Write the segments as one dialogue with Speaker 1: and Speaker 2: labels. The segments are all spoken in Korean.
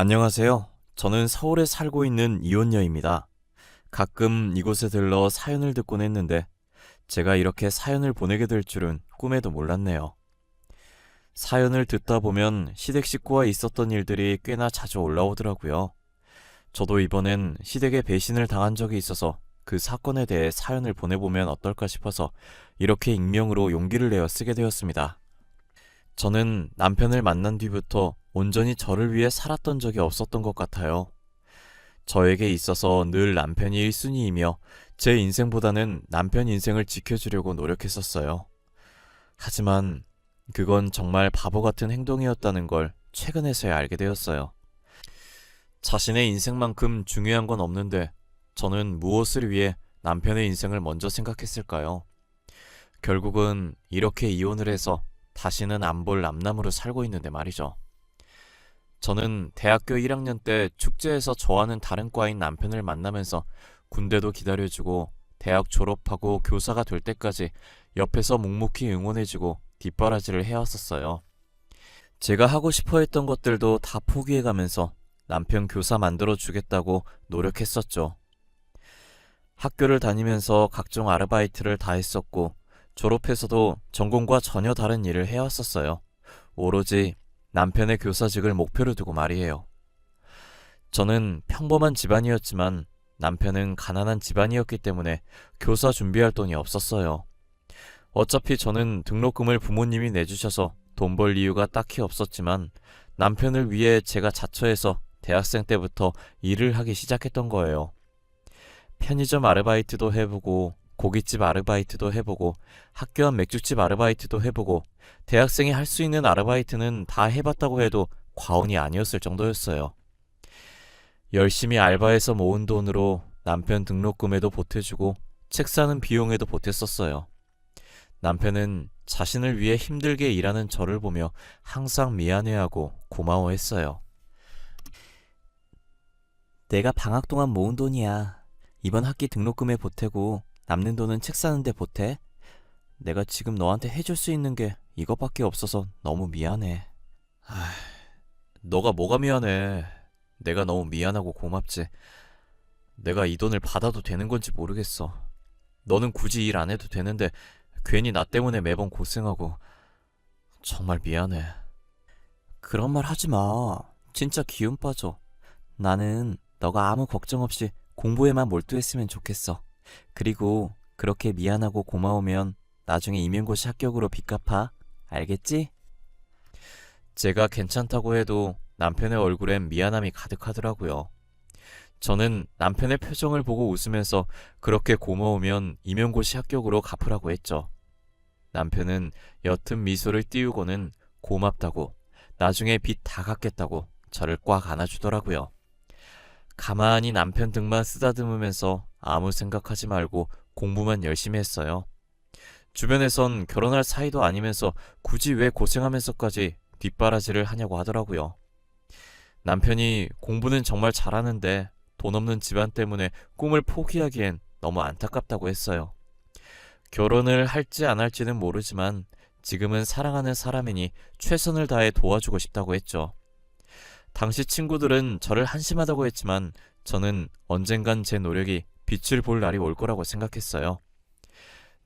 Speaker 1: 안녕하세요. 저는 서울에 살고 있는 이혼녀입니다. 가끔 이곳에 들러 사연을 듣곤 했는데 제가 이렇게 사연을 보내게 될 줄은 꿈에도 몰랐네요. 사연을 듣다 보면 시댁 식구와 있었던 일들이 꽤나 자주 올라오더라고요. 저도 이번엔 시댁에 배신을 당한 적이 있어서 그 사건에 대해 사연을 보내보면 어떨까 싶어서 이렇게 익명으로 용기를 내어 쓰게 되었습니다. 저는 남편을 만난 뒤부터 온전히 저를 위해 살았던 적이 없었던 것 같아요. 저에게 있어서 늘 남편이 1순위이며 제 인생보다는 남편 인생을 지켜주려고 노력했었어요. 하지만 그건 정말 바보 같은 행동이었다는 걸 최근에서야 알게 되었어요. 자신의 인생만큼 중요한 건 없는데 저는 무엇을 위해 남편의 인생을 먼저 생각했을까요? 결국은 이렇게 이혼을 해서 다시는 안 볼 남남으로 살고 있는데 말이죠. 저는 대학교 1학년 때 축제에서 저와는 다른 과인 남편을 만나면서 군대도 기다려주고 대학 졸업하고 교사가 될 때까지 옆에서 묵묵히 응원해주고 뒷바라지를 해왔었어요. 제가 하고 싶어 했던 것들도 다 포기해가면서 남편 교사 만들어주겠다고 노력했었죠. 학교를 다니면서 각종 아르바이트를 다 했었고 졸업해서도 전공과 전혀 다른 일을 해왔었어요. 오로지 남편의 교사직을 목표로 두고 말이에요. 저는 평범한 집안이었지만 남편은 가난한 집안이었기 때문에 교사 준비할 돈이 없었어요. 어차피 저는 등록금을 부모님이 내주셔서 돈 벌 이유가 딱히 없었지만 남편을 위해 제가 자처해서 대학생 때부터 일을 하기 시작했던 거예요. 편의점 아르바이트도 해보고 고깃집 아르바이트도 해보고 학교 앞 맥주집 아르바이트도 해보고 대학생이 할 수 있는 아르바이트는 다 해봤다고 해도 과언이 아니었을 정도였어요. 열심히 알바해서 모은 돈으로 남편 등록금에도 보태주고 책 사는 비용에도 보탰었어요. 남편은 자신을 위해 힘들게 일하는 저를 보며 항상 미안해하고 고마워했어요. 내가 방학 동안 모은 돈이야. 이번 학기 등록금에 보태고 남는 돈은 책 사는데 보태. 내가 지금 너한테 해줄 수 있는 게 이것밖에 없어서 너무 미안해. 너가 뭐가 미안해. 내가 너무 미안하고 고맙지. 내가 이 돈을 받아도 되는 건지 모르겠어. 너는 굳이 일 안 해도 되는데 괜히 나 때문에 매번 고생하고 정말 미안해. 그런 말 하지 마. 진짜 기운 빠져. 나는 너가 아무 걱정 없이 공부에만 몰두했으면 좋겠어. 그리고 그렇게 미안하고 고마우면 나중에 임용고시 합격으로 빚 갚아. 알겠지? 제가 괜찮다고 해도 남편의 얼굴엔 미안함이 가득하더라고요. 저는 남편의 표정을 보고 웃으면서 그렇게 고마우면 임용고시 합격으로 갚으라고 했죠. 남편은 옅은 미소를 띄우고는 고맙다고 나중에 빚 다 갚겠다고 저를 꽉 안아주더라고요. 가만히 남편 등만 쓰다듬으면서 아무 생각하지 말고 공부만 열심히 했어요. 주변에선 결혼할 사이도 아니면서 굳이 왜 고생하면서까지 뒷바라지를 하냐고 하더라고요. 남편이 공부는 정말 잘하는데 돈 없는 집안 때문에 꿈을 포기하기엔 너무 안타깝다고 했어요. 결혼을 할지 안 할지는 모르지만 지금은 사랑하는 사람이니 최선을 다해 도와주고 싶다고 했죠. 당시 친구들은 저를 한심하다고 했지만 저는 언젠간 제 노력이 빛을 볼 날이 올 거라고 생각했어요.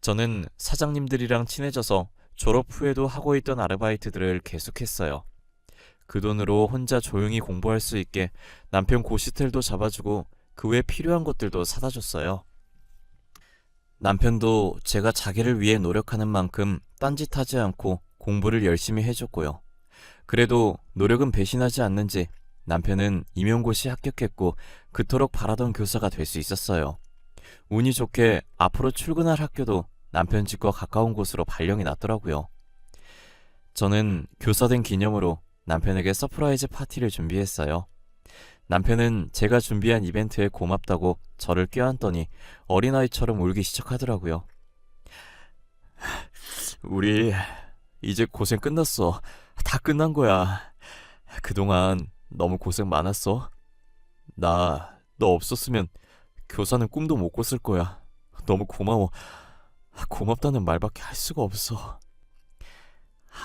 Speaker 1: 저는 사장님들이랑 친해져서 졸업 후에도 하고 있던 아르바이트들을 계속했어요. 그 돈으로 혼자 조용히 공부할 수 있게 남편 고시텔도 잡아주고 그 외 필요한 것들도 사다 줬어요. 남편도 제가 자기를 위해 노력하는 만큼 딴짓하지 않고 공부를 열심히 해줬고요. 그래도 노력은 배신하지 않는지 남편은 임용고시 합격했고 그토록 바라던 교사가 될 수 있었어요. 운이 좋게 앞으로 출근할 학교도 남편 집과 가까운 곳으로 발령이 났더라고요. 저는 교사된 기념으로 남편에게 서프라이즈 파티를 준비했어요. 남편은 제가 준비한 이벤트에 고맙다고 저를 껴안더니 어린아이처럼 울기 시작하더라고요. 우리 이제 고생 끝났어. 다 끝난 거야. 그동안 너무 고생 많았어. 나 너 없었으면 교사는 꿈도 못 꿨을 거야. 너무 고마워. 고맙다는 말밖에 할 수가 없어.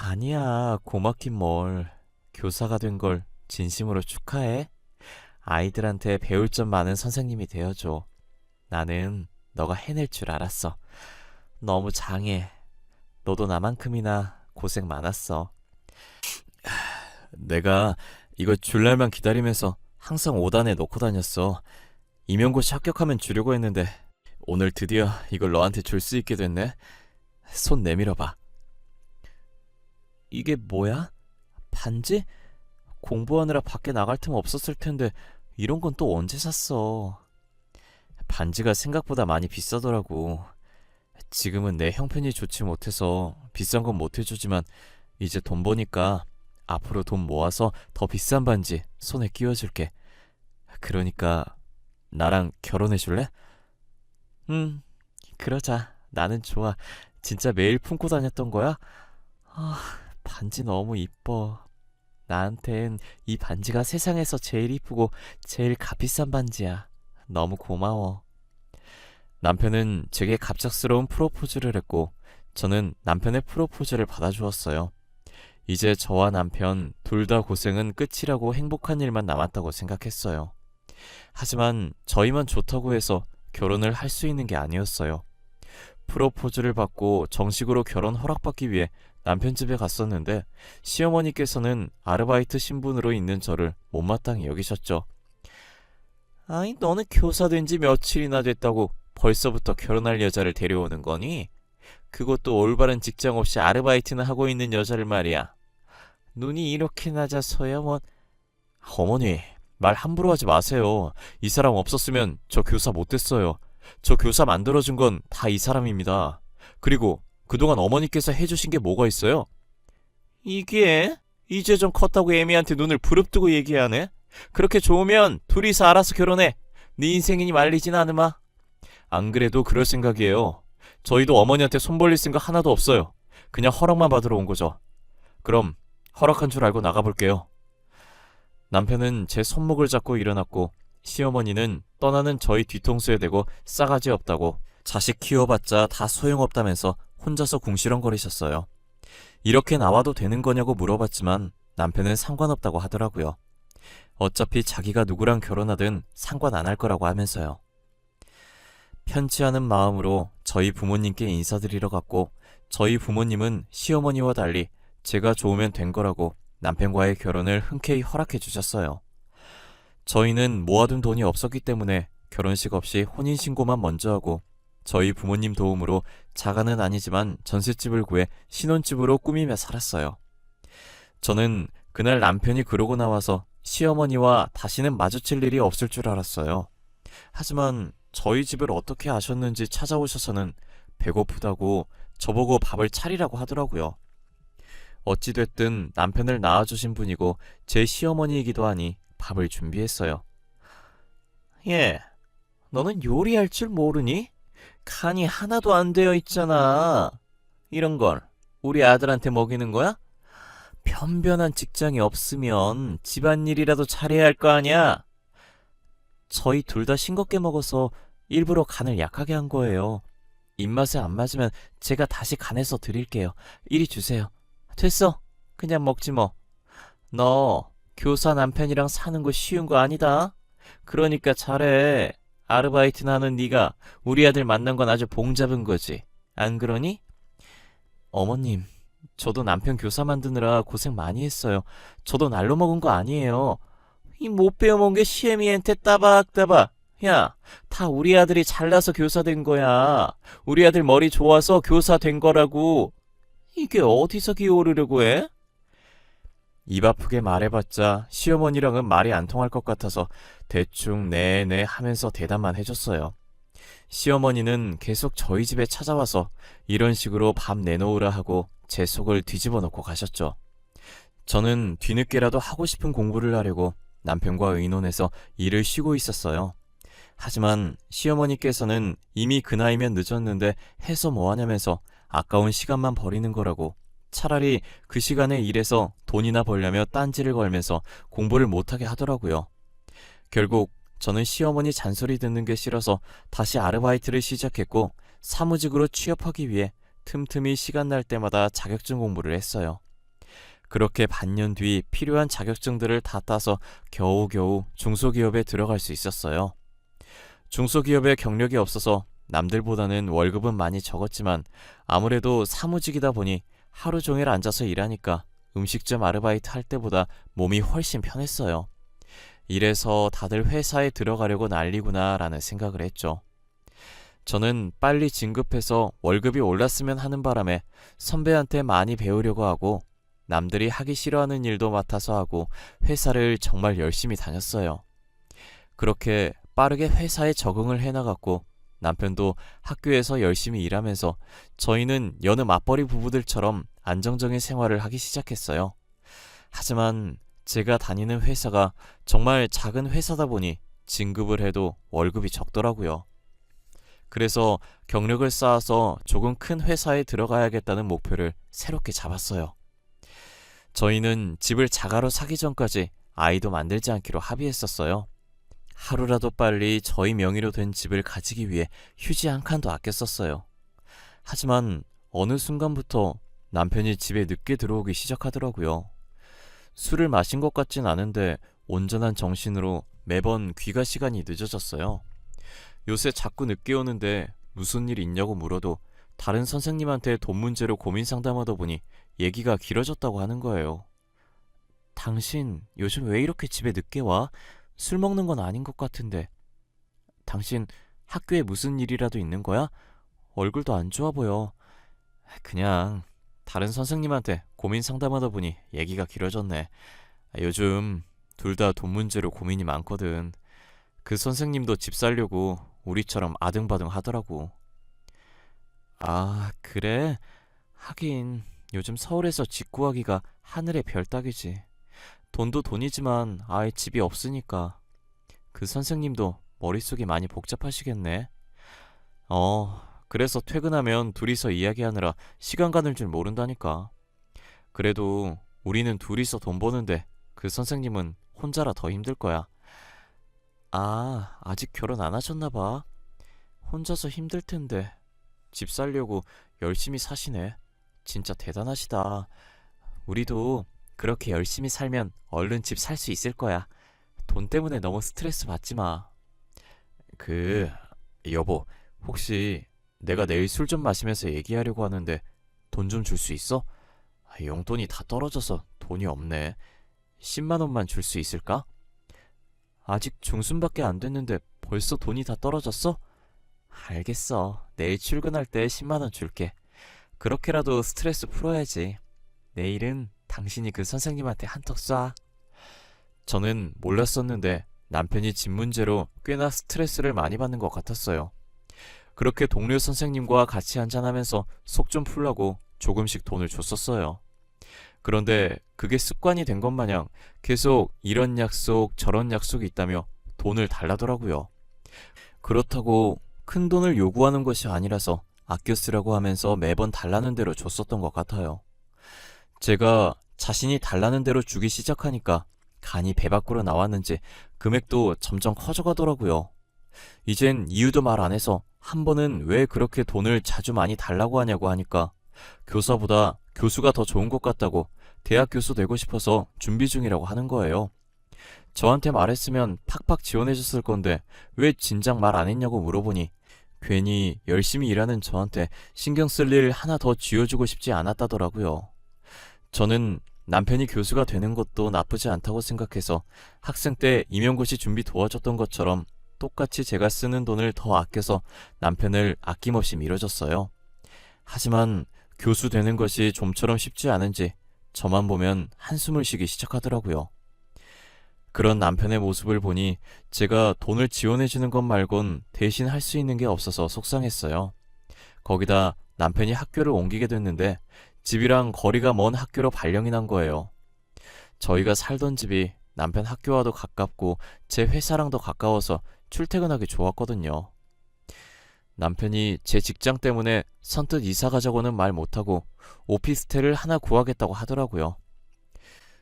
Speaker 1: 아니야, 고맙긴 뭘. 교사가 된 걸 진심으로 축하해. 아이들한테 배울 점 많은 선생님이 되어줘. 나는 너가 해낼 줄 알았어. 너무 장해. 너도 나만큼이나 고생 많았어. 내가 이거 줄 날만 기다리면서 항상 5단에 넣고 다녔어. 임용고시 합격하면 주려고 했는데 오늘 드디어 이걸 너한테 줄 수 있게 됐네. 손 내밀어봐. 이게 뭐야? 반지? 공부하느라 밖에 나갈 틈 없었을 텐데 이런 건 또 언제 샀어? 반지가 생각보다 많이 비싸더라고. 지금은 내 형편이 좋지 못해서 비싼 건 못 해주지만 이제 돈 버니까 앞으로 돈 모아서 더 비싼 반지 손에 끼워줄게. 그러니까 나랑 결혼해줄래? 그러자. 나는 좋아. 진짜 매일 품고 다녔던 거야? 아, 반지 너무 이뻐. 나한텐 이 반지가 세상에서 제일 이쁘고 제일 값비싼 반지야. 너무 고마워. 남편은 제게 갑작스러운 프로포즈를 했고 저는 남편의 프로포즈를 받아주었어요. 이제 저와 남편 둘 다 고생은 끝이라고 행복한 일만 남았다고 생각했어요. 하지만 저희만 좋다고 해서 결혼을 할 수 있는 게 아니었어요. 프로포즈를 받고 정식으로 결혼 허락받기 위해 남편 집에 갔었는데 시어머니께서는 아르바이트 신분으로 있는 저를 못마땅히 여기셨죠. 아니, 너는 교사 된 지 며칠이나 됐다고 벌써부터 결혼할 여자를 데려오는 거니? 그것도 올바른 직장 없이 아르바이트나 하고 있는 여자를 말이야. 눈이 이렇게 낮아서야 뭐... 어머니, 말 함부로 하지 마세요. 이 사람 없었으면 저 교사 못 됐어요. 저 교사 만들어준 건 다 이 사람입니다. 그리고 그동안 어머니께서 해주신 게 뭐가 있어요? 이게? 이제 좀 컸다고 애미한테 눈을 부릅뜨고 얘기하네? 그렇게 좋으면 둘이서 알아서 결혼해. 네 인생이니 말리진 않으마. 안 그래도 그럴 생각이에요. 저희도 어머니한테 손 벌릴 생각 하나도 없어요. 그냥 허락만 받으러 온 거죠. 그럼 허락한 줄 알고 나가볼게요. 남편은 제 손목을 잡고 일어났고 시어머니는 떠나는 저희 뒤통수에 대고 싸가지 없다고 자식 키워봤자 다 소용없다면서 혼자서 궁시렁거리셨어요. 이렇게 나와도 되는 거냐고 물어봤지만 남편은 상관없다고 하더라고요. 어차피 자기가 누구랑 결혼하든 상관 안 할 거라고 하면서요. 편치 않은 마음으로 저희 부모님께 인사드리러 갔고 저희 부모님은 시어머니와 달리 제가 좋으면 된 거라고 남편과의 결혼을 흔쾌히 허락해 주셨어요. 저희는 모아둔 돈이 없었기 때문에 결혼식 없이 혼인신고만 먼저 하고 저희 부모님 도움으로 자가는 아니지만 전셋집을 구해 신혼집으로 꾸미며 살았어요. 저는 그날 남편이 그러고 나와서 시어머니와 다시는 마주칠 일이 없을 줄 알았어요. 하지만 저희 집을 어떻게 아셨는지 찾아오셔서는 배고프다고 저보고 밥을 차리라고 하더라고요. 어찌됐든 남편을 낳아주신 분이고 제 시어머니이기도 하니 밥을 준비했어요. 예, 너는 요리할 줄 모르니? 간이 하나도 안 되어 있잖아. 이런 걸 우리 아들한테 먹이는 거야? 변변한 직장이 없으면 집안일이라도 잘해야 할 거 아니야? 저희 둘 다 싱겁게 먹어서 일부러 간을 약하게 한 거예요. 입맛에 안 맞으면 제가 다시 간해서 드릴게요. 이리 주세요. 됐어. 그냥 먹지 뭐. 너 교사 남편이랑 사는 거 쉬운 거 아니다. 그러니까 잘해. 아르바이트나 하는 네가 우리 아들 만난 건 아주 봉 잡은 거지. 안 그러니? 어머님, 저도 남편 교사 만드느라 고생 많이 했어요. 저도 날로 먹은 거 아니에요. 이 못 배워먹은 게 시애미한테 따박따박. 야, 다 우리 아들이 잘나서 교사 된 거야. 우리 아들 머리 좋아서 교사 된 거라고. 이게 어디서 기어오르려고 해? 입 아프게 말해봤자 시어머니랑은 말이 안 통할 것 같아서 대충 네네 하면서 대답만 해줬어요. 시어머니는 계속 저희 집에 찾아와서 이런 식으로 밥 내놓으라 하고 제 속을 뒤집어 놓고 가셨죠. 저는 뒤늦게라도 하고 싶은 공부를 하려고 남편과 의논해서 일을 쉬고 있었어요. 하지만 시어머니께서는 이미 그 나이면 늦었는데 해서 뭐하냐면서 아까운 시간만 버리는 거라고 차라리 그 시간에 일해서 돈이나 벌려며 딴지를 걸면서 공부를 못하게 하더라고요. 결국 저는 시어머니 잔소리 듣는 게 싫어서 다시 아르바이트를 시작했고 사무직으로 취업하기 위해 틈틈이 시간 날 때마다 자격증 공부를 했어요. 그렇게 반년 뒤 필요한 자격증들을 다 따서 겨우겨우 중소기업에 들어갈 수 있었어요. 중소기업에 경력이 없어서 남들보다는 월급은 많이 적었지만 아무래도 사무직이다 보니 하루 종일 앉아서 일하니까 음식점 아르바이트 할 때보다 몸이 훨씬 편했어요. 이래서 다들 회사에 들어가려고 난리구나 라는 생각을 했죠. 저는 빨리 진급해서 월급이 올랐으면 하는 바람에 선배한테 많이 배우려고 하고 남들이 하기 싫어하는 일도 맡아서 하고 회사를 정말 열심히 다녔어요. 그렇게 빠르게 회사에 적응을 해나갔고 남편도 학교에서 열심히 일하면서 저희는 여느 맞벌이 부부들처럼 안정적인 생활을 하기 시작했어요. 하지만 제가 다니는 회사가 정말 작은 회사다 보니 진급을 해도 월급이 적더라고요. 그래서 경력을 쌓아서 조금 큰 회사에 들어가야겠다는 목표를 새롭게 잡았어요. 저희는 집을 자가로 사기 전까지 아이도 만들지 않기로 합의했었어요. 하루라도 빨리 저희 명의로 된 집을 가지기 위해 휴지 한 칸도 아껴 썼어요. 하지만 어느 순간부터 남편이 집에 늦게 들어오기 시작하더라고요. 술을 마신 것 같진 않은데 온전한 정신으로 매번 귀가 시간이 늦어졌어요. 요새 자꾸 늦게 오는데 무슨 일 있냐고 물어도 다른 선생님한테 돈 문제로 고민 상담하다 보니 얘기가 길어졌다고 하는 거예요. 당신 요즘 왜 이렇게 집에 늦게 와? 술 먹는 건 아닌 것 같은데. 당신 학교에 무슨 일이라도 있는 거야? 얼굴도 안 좋아 보여. 그냥 다른 선생님한테 고민 상담하다 보니 얘기가 길어졌네. 요즘 둘 다 돈 문제로 고민이 많거든. 그 선생님도 집 살려고 우리처럼 아등바등 하더라고. 아, 그래? 하긴 요즘 서울에서 집 구하기가 하늘의 별 따기지. 돈도 돈이지만 아예 집이 없으니까. 그 선생님도 머릿속이 많이 복잡하시겠네. 그래서 퇴근하면 둘이서 이야기하느라 시간 가는 줄 모른다니까. 그래도 우리는 둘이서 돈 버는데 그 선생님은 혼자라 더 힘들 거야. 아, 아직 결혼 안 하셨나 봐. 혼자서 힘들 텐데. 집 살려고 열심히 사시네. 진짜 대단하시다. 우리도 그렇게 열심히 살면 얼른 집 살 수 있을 거야. 돈 때문에 너무 스트레스 받지 마. 여보, 혹시 내가 내일 술 좀 마시면서 얘기하려고 하는데 돈 좀 줄 수 있어? 용돈이 다 떨어져서 돈이 없네. 10만 원만 줄 수 있을까? 아직 중순밖에 안 됐는데 벌써 돈이 다 떨어졌어? 알겠어. 내일 출근할 때 10만 원 줄게. 그렇게라도 스트레스 풀어야지. 내일은 당신이 그 선생님한테 한턱 쏴. 저는 몰랐었는데 남편이 집 문제로 꽤나 스트레스를 많이 받는 것 같았어요. 그렇게 동료 선생님과 같이 한잔하면서 속 좀 풀라고 조금씩 돈을 줬었어요. 그런데 그게 습관이 된 것 마냥 계속 이런 약속 저런 약속이 있다며 돈을 달라더라고요. 그렇다고 큰 돈을 요구하는 것이 아니라서 아껴 쓰라고 하면서 매번 달라는 대로 줬었던 것 같아요. 제가 자신이 달라는 대로 주기 시작하니까 간이 배 밖으로 나왔는지 금액도 점점 커져가더라고요. 이젠 이유도 말 안 해서 한 번은 왜 그렇게 돈을 자주 많이 달라고 하냐고 하니까 교사보다 교수가 더 좋은 것 같다고 대학 교수 되고 싶어서 준비 중이라고 하는 거예요. 저한테 말했으면 팍팍 지원해줬을 건데 왜 진작 말 안 했냐고 물어보니 괜히 열심히 일하는 저한테 신경 쓸 일 하나 더 쥐어주고 싶지 않았다더라고요. 저는 남편이 교수가 되는 것도 나쁘지 않다고 생각해서 학생 때 임용고시 준비 도와줬던 것처럼 똑같이 제가 쓰는 돈을 더 아껴서 남편을 아낌없이 밀어줬어요. 하지만 교수 되는 것이 좀처럼 쉽지 않은지 저만 보면 한숨을 쉬기 시작하더라고요. 그런 남편의 모습을 보니 제가 돈을 지원해주는 것 말곤 대신 할 수 있는 게 없어서 속상했어요. 거기다 남편이 학교를 옮기게 됐는데 집이랑 거리가 먼 학교로 발령이 난 거예요. 저희가 살던 집이 남편 학교와도 가깝고 제 회사랑도 가까워서 출퇴근하기 좋았거든요. 남편이 제 직장 때문에 선뜻 이사 가자고는 말 못하고 오피스텔을 하나 구하겠다고 하더라고요.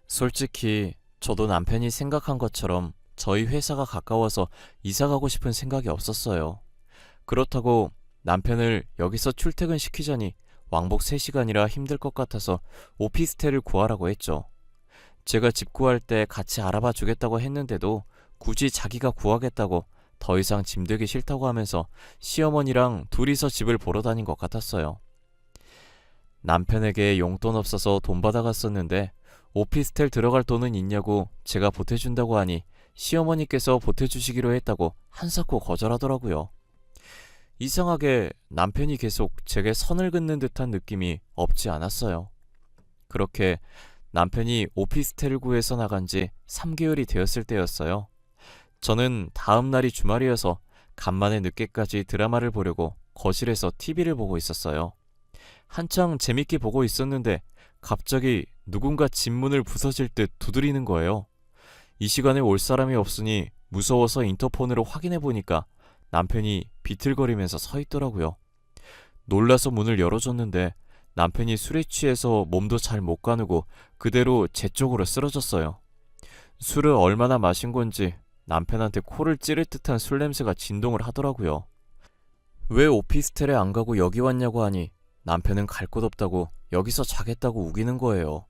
Speaker 1: 솔직히 저도 남편이 생각한 것처럼 저희 회사가 가까워서 이사 가고 싶은 생각이 없었어요. 그렇다고 남편을 여기서 출퇴근시키자니 왕복 3시간이라 힘들 것 같아서 오피스텔을 구하라고 했죠. 제가 집 구할 때 같이 알아봐 주겠다고 했는데도 굳이 자기가 구하겠다고 더 이상 짐들기 싫다고 하면서 시어머니랑 둘이서 집을 보러 다닌 것 같았어요. 남편에게 용돈 없어서 돈 받아갔었는데 오피스텔 들어갈 돈은 있냐고 제가 보태준다고 하니 시어머니께서 보태주시기로 했다고 한사코 거절하더라고요. 이상하게 남편이 계속 제게 선을 긋는 듯한 느낌이 없지 않았어요. 그렇게 남편이 오피스텔을 구해서 나간 지 3개월이 되었을 때였어요. 저는 다음 날이 주말이어서 간만에 늦게까지 드라마를 보려고 거실에서 TV를 보고 있었어요. 한창 재밌게 보고 있었는데 갑자기 누군가 집 문을 부서질 듯 두드리는 거예요. 이 시간에 올 사람이 없으니 무서워서 인터폰으로 확인해 보니까 남편이 비틀거리면서 서 있더라고요. 놀라서 문을 열어줬는데 남편이 술에 취해서 몸도 잘 못 가누고 그대로 제 쪽으로 쓰러졌어요. 술을 얼마나 마신 건지 남편한테 코를 찌를 듯한 술 냄새가 진동을 하더라고요. 왜 오피스텔에 안 가고 여기 왔냐고 하니 남편은 갈 곳 없다고 여기서 자겠다고 우기는 거예요.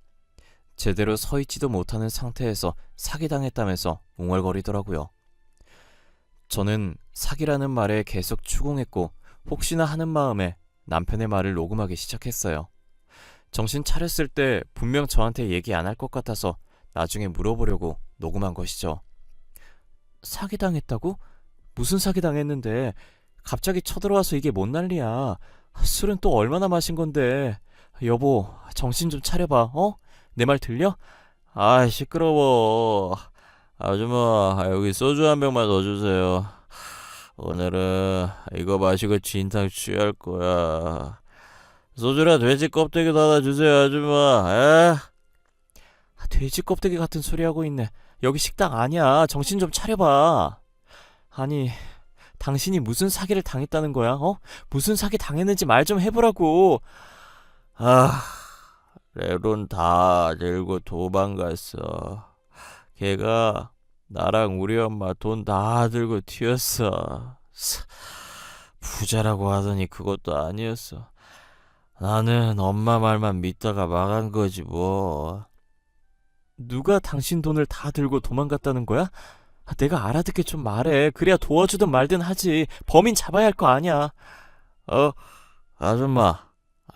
Speaker 1: 제대로 서 있지도 못하는 상태에서 사기당했다면서 웅얼거리더라고요. 저는 사기라는 말에 계속 추궁했고 혹시나 하는 마음에 남편의 말을 녹음하기 시작했어요. 정신 차렸을 때 분명 저한테 얘기 안 할 것 같아서 나중에 물어보려고 녹음한 것이죠. 사기당했다고? 무슨 사기당했는데 갑자기 쳐들어와서 이게 뭔 난리야. 술은 또 얼마나 마신 건데. 여보, 정신 좀 차려봐. 내 말 들려? 아, 시끄러워. 아줌마, 여기 소주 한 병만 더 주세요. 오늘은 이거 마시고 진탕 취할 거야. 소주랑 돼지 껍데기도 하나 주세요, 아줌마. 돼지 껍데기 같은 소리 하고 있네. 여기 식당 아니야. 정신 좀 차려봐. 아니, 당신이 무슨 사기를 당했다는 거야? 무슨 사기 당했는지 말 좀 해보라고. 내 돈 다 들고 도망갔어. 걔가 나랑 우리 엄마 돈 다 들고 튀었어. 부자라고 하더니 그것도 아니었어. 나는 엄마 말만 믿다가 망한 거지 뭐. 누가 당신 돈을 다 들고 도망갔다는 거야? 내가 알아듣게 좀 말해. 그래야 도와주든 말든 하지. 범인 잡아야 할 거 아니야. 아줌마,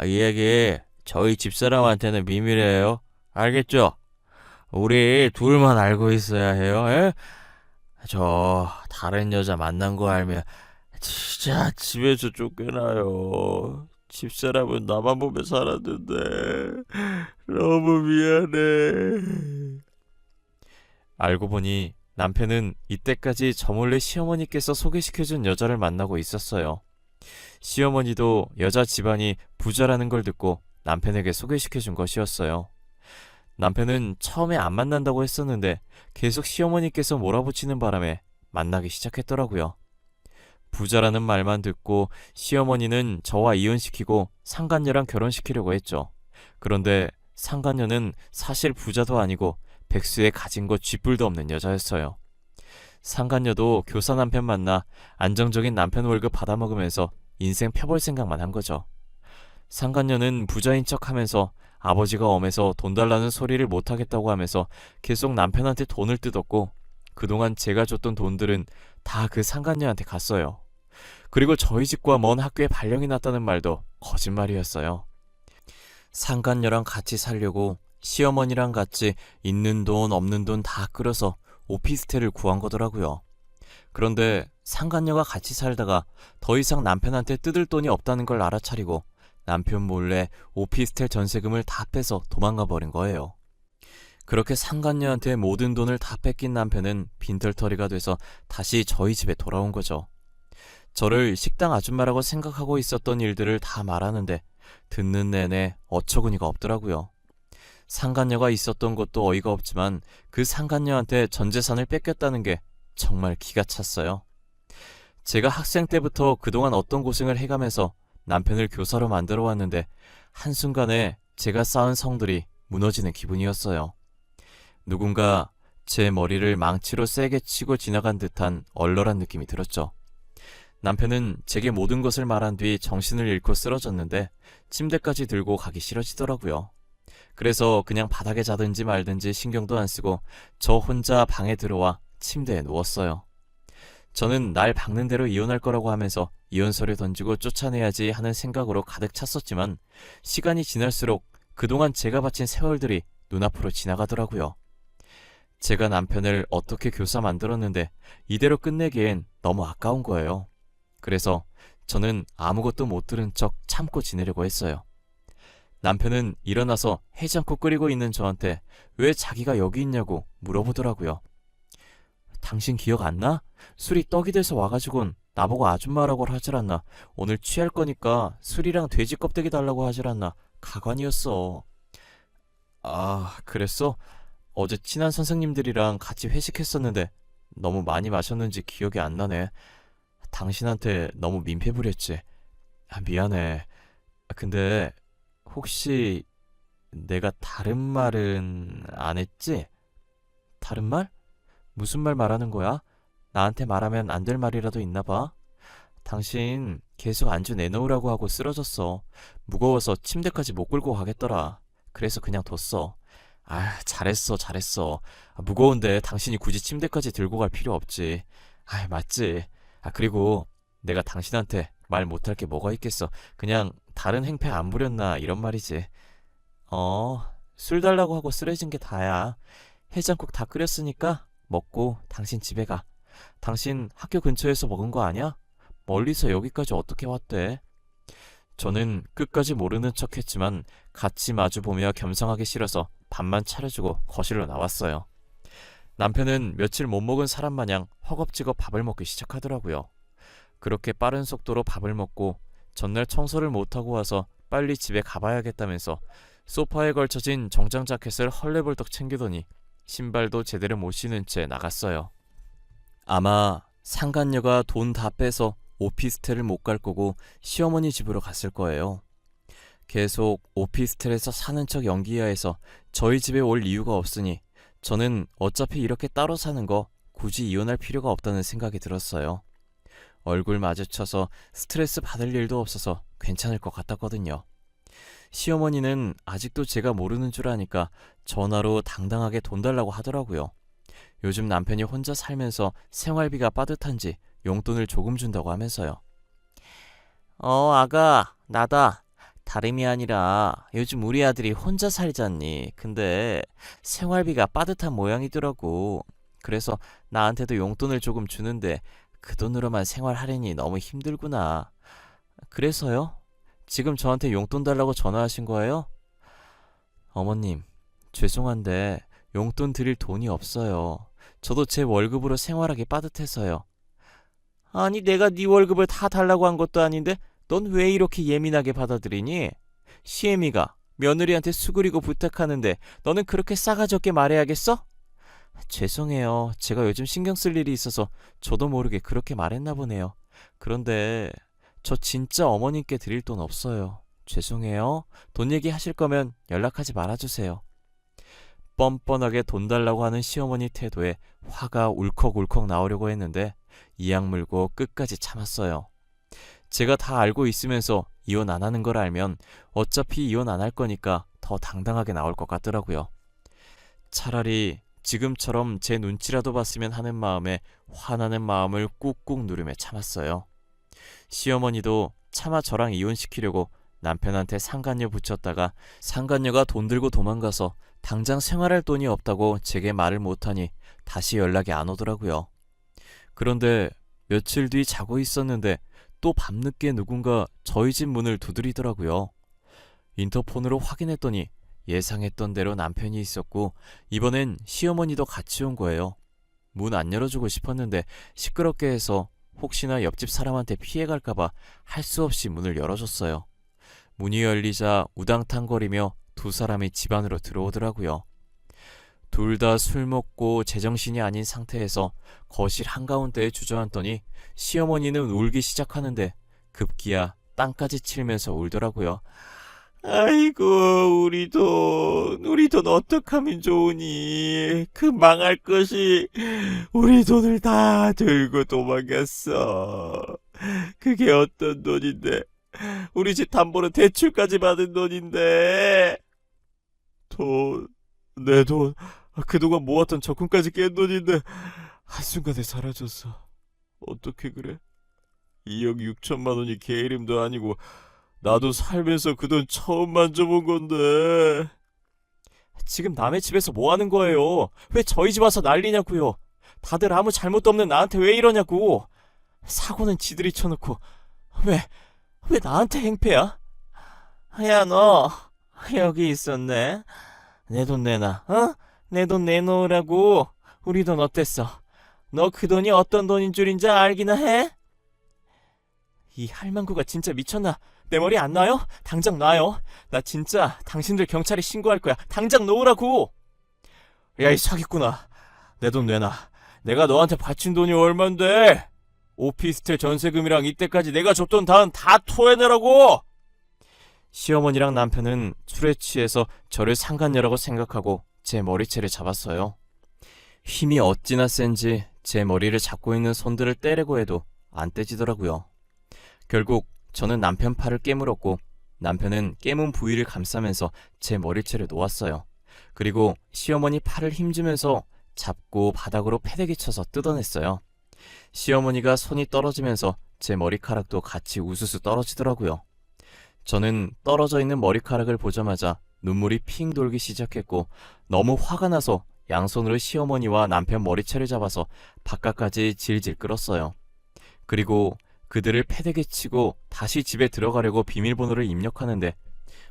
Speaker 1: 이 얘기 저희 집사람한테는 비밀이에요. 알겠죠? 우리 둘만 알고 있어야 해요. 에? 저 다른 여자 만난 거 알면 진짜 집에서 쫓겨나요. 집사람은 나만 보며 살았는데 너무 미안해. 알고 보니 남편은 이때까지 저 몰래 시어머니께서 소개시켜준 여자를 만나고 있었어요. 시어머니도 여자 집안이 부자라는 걸 듣고 남편에게 소개시켜준 것이었어요. 남편은 처음에 안 만난다고 했었는데 계속 시어머니께서 몰아붙이는 바람에 만나기 시작했더라고요. 부자라는 말만 듣고 시어머니는 저와 이혼시키고 상간녀랑 결혼시키려고 했죠. 그런데 상간녀는 사실 부자도 아니고 백수에 가진 것 쥐뿔도 없는 여자였어요. 상간녀도 교사 남편 만나 안정적인 남편 월급 받아먹으면서 인생 펴볼 생각만 한 거죠. 상간녀는 부자인 척하면서 아버지가 엄해서 돈 달라는 소리를 못하겠다고 하면서 계속 남편한테 돈을 뜯었고 그동안 제가 줬던 돈들은 다 그 상간녀한테 갔어요. 그리고 저희 집과 먼 학교에 발령이 났다는 말도 거짓말이었어요. 상간녀랑 같이 살려고 시어머니랑 같이 있는 돈 없는 돈 다 끌어서 오피스텔을 구한 거더라고요. 그런데 상간녀가 같이 살다가 더 이상 남편한테 뜯을 돈이 없다는 걸 알아차리고 남편 몰래 오피스텔 전세금을 다 빼서 도망가 버린 거예요. 그렇게 상간녀한테 모든 돈을 다 뺏긴 남편은 빈털터리가 돼서 다시 저희 집에 돌아온 거죠. 저를 식당 아줌마라고 생각하고 있었던 일들을 다 말하는데 듣는 내내 어처구니가 없더라고요. 상간녀가 있었던 것도 어이가 없지만 그 상간녀한테 전 재산을 뺏겼다는 게 정말 기가 찼어요. 제가 학생 때부터 그동안 어떤 고생을 해가면서 남편을 교사로 만들어 왔는데 한순간에 제가 쌓은 성들이 무너지는 기분이었어요. 누군가 제 머리를 망치로 세게 치고 지나간 듯한 얼얼한 느낌이 들었죠. 남편은 제게 모든 것을 말한 뒤 정신을 잃고 쓰러졌는데 침대까지 들고 가기 싫어지더라고요. 그래서 그냥 바닥에 자든지 말든지 신경도 안 쓰고 저 혼자 방에 들어와 침대에 누웠어요. 저는 날 박는 대로 이혼할 거라고 하면서 이혼서를 던지고 쫓아내야지 하는 생각으로 가득 찼었지만 시간이 지날수록 그동안 제가 바친 세월들이 눈앞으로 지나가더라고요. 제가 남편을 어떻게 교사 만들었는데 이대로 끝내기엔 너무 아까운 거예요. 그래서 저는 아무것도 못 들은 척 참고 지내려고 했어요. 남편은 일어나서 해장국 끓이고 있는 저한테 왜 자기가 여기 있냐고 물어보더라고요. 당신 기억 안 나? 술이 떡이 돼서 와가지곤 나보고 아줌마라고 하질 않나. 오늘 취할 거니까 술이랑 돼지 껍데기 달라고 하질 않나. 가관이었어. 아, 그랬어? 어제 친한 선생님들이랑 같이 회식했었는데 너무 많이 마셨는지 기억이 안 나네. 당신한테 너무 민폐 부렸지. 아, 미안해. 근데 혹시 내가 다른 말은 안 했지? 다른 말? 무슨 말 말하는 거야? 나한테 말하면 안 될 말이라도 있나 봐. 당신 계속 안주 내놓으라고 하고 쓰러졌어. 무거워서 침대까지 못 끌고 가겠더라. 그래서 그냥 뒀어. 아, 잘했어, 잘했어. 아, 무거운데 당신이 굳이 침대까지 들고 갈 필요 없지. 아, 맞지. 아, 그리고 내가 당신한테 말 못할 게 뭐가 있겠어. 그냥 다른 행패 안 부렸나 이런 말이지. 술 달라고 하고 쓰러진 게 다야. 해장국 다 끓였으니까 먹고 당신 집에 가. 당신 학교 근처에서 먹은 거 아니야? 멀리서 여기까지 어떻게 왔대? 저는 끝까지 모르는 척 했지만 같이 마주보며 겸상하기 싫어서 밥만 차려주고 거실로 나왔어요. 남편은 며칠 못 먹은 사람 마냥 허겁지겁 밥을 먹기 시작하더라고요. 그렇게 빠른 속도로 밥을 먹고 전날 청소를 못하고 와서 빨리 집에 가봐야겠다면서 소파에 걸쳐진 정장 자켓을 헐레벌떡 챙기더니 신발도 제대로 못 신은 채 나갔어요. 아마 상간녀가 돈 다 빼서 오피스텔을 못 갈 거고 시어머니 집으로 갔을 거예요. 계속 오피스텔에서 사는 척 연기해야 해서 저희 집에 올 이유가 없으니 저는 어차피 이렇게 따로 사는 거 굳이 이혼할 필요가 없다는 생각이 들었어요. 얼굴 마주쳐서 스트레스 받을 일도 없어서 괜찮을 것 같았거든요. 시어머니는 아직도 제가 모르는 줄 아니까 전화로 당당하게 돈 달라고 하더라고요. 요즘 남편이 혼자 살면서 생활비가 빠듯한지 용돈을 조금 준다고 하면서요. 아가, 나다. 다름이 아니라 요즘 우리 아들이 혼자 살잖니. 근데 생활비가 빠듯한 모양이더라고. 그래서 나한테도 용돈을 조금 주는데 그 돈으로만 생활하려니 너무 힘들구나. 그래서요? 지금 저한테 용돈 달라고 전화하신 거예요? 어머님, 죄송한데 용돈 드릴 돈이 없어요. 저도 제 월급으로 생활하기 빠듯해서요. 아니, 내가 네 월급을 다 달라고 한 것도 아닌데 넌 왜 이렇게 예민하게 받아들이니? 시애미가 며느리한테 수그리고 부탁하는데 너는 그렇게 싸가지 없게 말해야겠어? 죄송해요. 제가 요즘 신경 쓸 일이 있어서 저도 모르게 그렇게 말했나 보네요. 그런데 저 진짜 어머님께 드릴 돈 없어요. 죄송해요. 돈 얘기하실 거면 연락하지 말아주세요. 뻔뻔하게 돈 달라고 하는 시어머니 태도에 화가 울컥울컥 나오려고 했는데 이악 물고 끝까지 참았어요. 제가 다 알고 있으면서 이혼 안 하는 걸 알면 어차피 이혼 안 할 거니까 더 당당하게 나올 것 같더라고요. 차라리 지금처럼 제 눈치라도 봤으면 하는 마음에 화나는 마음을 꾹꾹 누르며 참았어요. 시어머니도 차마 저랑 이혼시키려고 남편한테 상간녀 붙였다가 상간녀가 돈 들고 도망가서 당장 생활할 돈이 없다고 제게 말을 못하니 다시 연락이 안 오더라고요. 그런데 며칠 뒤 자고 있었는데 또 밤늦게 누군가 저희 집 문을 두드리더라고요. 인터폰으로 확인했더니 예상했던 대로 남편이 있었고 이번엔 시어머니도 같이 온 거예요. 문 안 열어주고 싶었는데 시끄럽게 해서 혹시나 옆집 사람한테 피해갈까봐 할 수 없이 문을 열어줬어요. 문이 열리자 우당탕거리며 두 사람이 집 안으로 들어오더라고요. 둘 다 술 먹고 제정신이 아닌 상태에서 거실 한가운데에 주저앉더니 시어머니는 울기 시작하는데 급기야 땅까지 치면서 울더라고요. 아이고, 우리 돈 어떡하면 좋으니? 그 망할 것이 우리 돈을 다 들고 도망갔어. 그게 어떤 돈인데? 우리 집 담보로 대출까지 받은 돈인데. 돈, 내 돈, 그동안 모았던 적금까지 깬 돈인데 한순간에 사라졌어. 어떻게 그래? 2억 6천만 원이 걔 이름도 아니고 나도 살면서 그 돈 처음 만져본 건데. 지금 남의 집에서 뭐 하는 거예요? 왜 저희 집 와서 난리냐고요? 다들 아무 잘못도 없는 나한테 왜 이러냐고. 사고는 지들이 쳐놓고 왜 나한테 행패야? 야, 너 여기 있었네. 내 돈 내놔. 어? 내 돈 내놓으라고. 우리 돈 어땠어? 너 그 돈이 어떤 돈인 줄인지 알기나 해? 이 할망구가 진짜 미쳤나? 내 머리 안 놔요? 당장 놔요. 나 진짜 당신들 경찰에 신고할 거야. 당장 놓으라고. 야, 이 사기꾼아. 내 돈 내놔. 내가 너한테 바친 돈이 얼만데? 오피스텔 전세금이랑 이때까지 내가 줬던 돈 다 토해내라고. 시어머니랑 남편은 술에 취해서 저를 상간녀라고 생각하고 제 머리채를 잡았어요. 힘이 어찌나 센지 제 머리를 잡고 있는 손들을 떼려고 해도 안 떼지더라고요. 결국 저는 남편 팔을 깨물었고 남편은 깨문 부위를 감싸면서 제 머리채를 놓았어요. 그리고 시어머니 팔을 힘주면서 잡고 바닥으로 패대기 쳐서 뜯어냈어요. 시어머니가 손이 떨어지면서 제 머리카락도 같이 우수수 떨어지더라고요. 저는 떨어져 있는 머리카락을 보자마자 눈물이 핑 돌기 시작했고 너무 화가 나서 양손으로 시어머니와 남편 머리채를 잡아서 바깥까지 질질 끌었어요. 그리고 그들을 패대기 치고 다시 집에 들어가려고 비밀번호를 입력하는데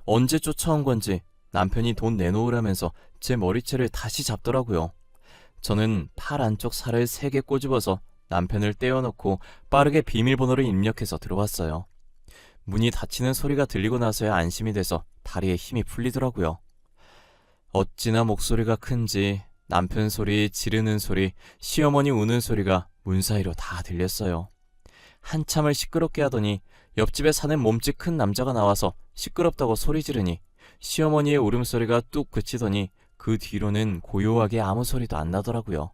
Speaker 1: 언제 쫓아온 건지 남편이 돈 내놓으라면서 제 머리채를 다시 잡더라고요. 저는 팔 안쪽 살을 3개 꼬집어서 남편을 떼어놓고 빠르게 비밀번호를 입력해서 들어왔어요. 문이 닫히는 소리가 들리고 나서야 안심이 돼서 다리에 힘이 풀리더라고요. 어찌나 목소리가 큰지 남편 소리, 지르는 소리, 시어머니 우는 소리가 문 사이로 다 들렸어요. 한참을 시끄럽게 하더니 옆집에 사는 몸집 큰 남자가 나와서 시끄럽다고 소리 지르니 시어머니의 울음소리가 뚝 그치더니 그 뒤로는 고요하게 아무 소리도 안 나더라고요.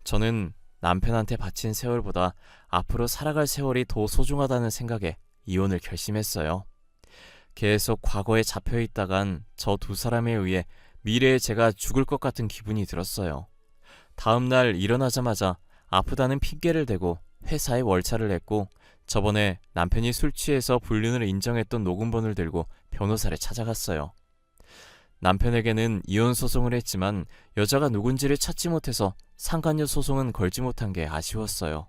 Speaker 1: 저는 남편한테 바친 세월보다 앞으로 살아갈 세월이 더 소중하다는 생각에 이혼을 결심했어요. 계속 과거에 잡혀있다간 저 2사람에 의해 미래에 제가 죽을 것 같은 기분이 들었어요. 다음날 일어나자마자 아프다는 핑계를 대고 회사에 월차를 냈고 저번에 남편이 술 취해서 불륜을 인정했던 녹음본을 들고 변호사를 찾아갔어요. 남편에게는 이혼 소송을 했지만 여자가 누군지를 찾지 못해서 상간녀 소송은 걸지 못한 게 아쉬웠어요.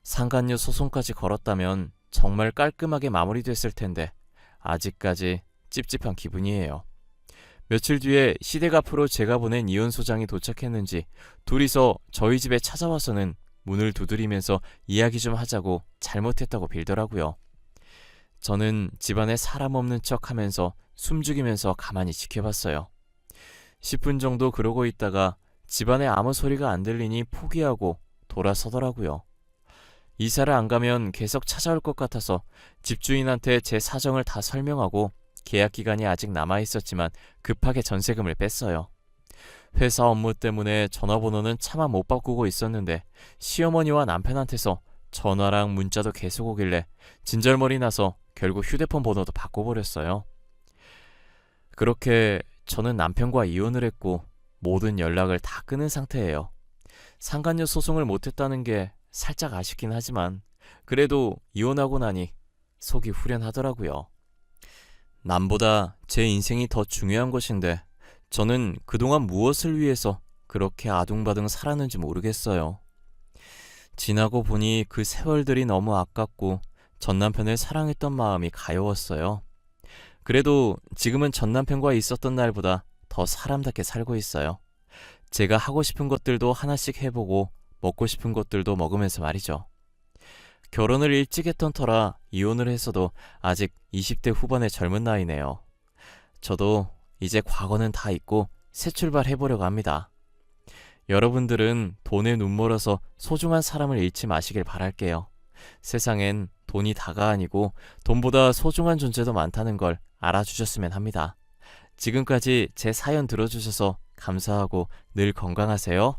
Speaker 1: 상간녀 소송까지 걸었다면 정말 깔끔하게 마무리됐을 텐데 아직까지 찝찝한 기분이에요. 며칠 뒤에 시댁 앞으로 제가 보낸 이혼 소장이 도착했는지 둘이서 저희 집에 찾아와서는 문을 두드리면서 이야기 좀 하자고 잘못했다고 빌더라고요. 저는 집안에 사람 없는 척 하면서 숨죽이면서 가만히 지켜봤어요. 10분 정도 그러고 있다가 집안에 아무 소리가 안 들리니 포기하고 돌아서더라고요. 이사를 안 가면 계속 찾아올 것 같아서 집주인한테 제 사정을 다 설명하고 계약 기간이 아직 남아있었지만 급하게 전세금을 뺐어요. 회사 업무 때문에 전화번호는 차마 못 바꾸고 있었는데 시어머니와 남편한테서 전화랑 문자도 계속 오길래 진절머리 나서 결국 휴대폰 번호도 바꿔버렸어요. 그렇게 저는 남편과 이혼을 했고 모든 연락을 다 끊은 상태예요. 상간녀 소송을 못했다는 게 살짝 아쉽긴 하지만 그래도 이혼하고 나니 속이 후련하더라고요. 남보다 제 인생이 더 중요한 것인데 저는 그동안 무엇을 위해서 그렇게 아둥바둥 살았는지 모르겠어요. 지나고 보니 그 세월들이 너무 아깝고 전 남편을 사랑했던 마음이 가여웠어요. 그래도 지금은 전 남편과 있었던 날보다 더 사람답게 살고 있어요. 제가 하고 싶은 것들도 하나씩 해보고 먹고 싶은 것들도 먹으면서 말이죠. 결혼을 일찍 했던 터라 이혼을 했어도 아직 20대 후반의 젊은 나이네요. 저도 이제 과거는 다 잊고 새 출발해보려고 합니다. 여러분들은 돈에 눈멀어서 소중한 사람을 잃지 마시길 바랄게요. 세상엔 돈이 다가 아니고 돈보다 소중한 존재도 많다는 걸 알아주셨으면 합니다. 지금까지 제 사연 들어주셔서 감사하고 늘 건강하세요.